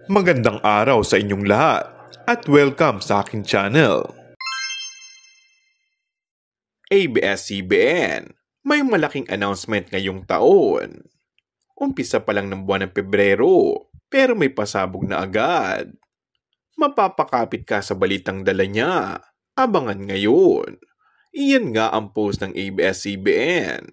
Magandang araw sa inyong lahat at welcome sa aking channel. ABS-CBN, may malaking announcement ngayong taon. Umpisa pa lang ng buwan ng Pebrero, pero may pasabog na agad. Mapapakapit ka sa balitang dala niya. Abangan ngayon. Iyan nga ang post ng ABS-CBN.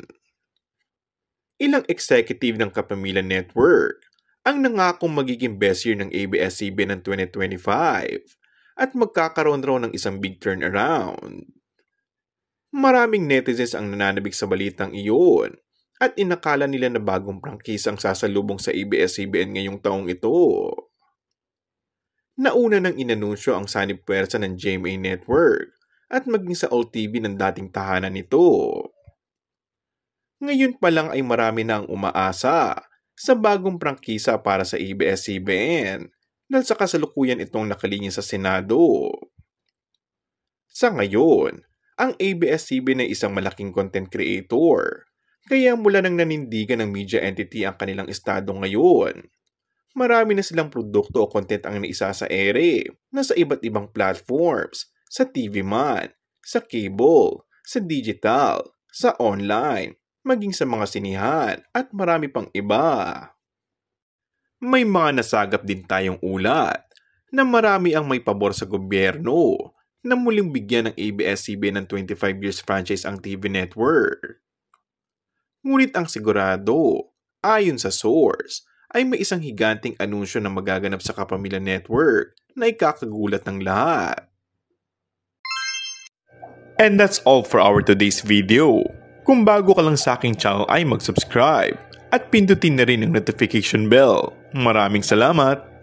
Ilang executive ng Kapamilya Network ang nangakong magiging best year ng ABS-CBN ng 2025 at magkakaroon raw ng isang big turnaround. Maraming netizens ang nananabik sa balitang iyon at inakala nila na bagong prangkisa ang sasalubong sa ABS-CBN ngayong taong ito. Nauna nang inanunsyo ang sanib puwersa ng GMA Network at maging sa all-TV ng dating tahanan nito. Ngayon pa lang ay marami na ang umaasa sa bagong prangkisa para sa ABS-CBN dahil sa kasalukuyan itong nakalinya sa Senado. Sa ngayon, ang ABS-CBN ay isang malaking content creator, kaya mula nang nanindigan ng media entity ang kanilang estado ngayon, marami na silang produkto o content ang naisa sa ere na sa iba't ibang platforms, sa TV man, sa cable, sa digital, sa online, maging sa mga sinihan at marami pang iba. May mga nasagap din tayong ulat na marami ang may pabor sa gobyerno na muling bigyan ng ABS-CBN ng 25 years franchise ang TV network. Ngunit ang sigurado, ayon sa source, ay may isang higanting anunsyo na magaganap sa Kapamilya Network na ikakagulat ng lahat. And that's all for our today's video. Kung bago ka lang sa aking channel ay mag-subscribe at pindutin na rin ang notification bell. Maraming salamat!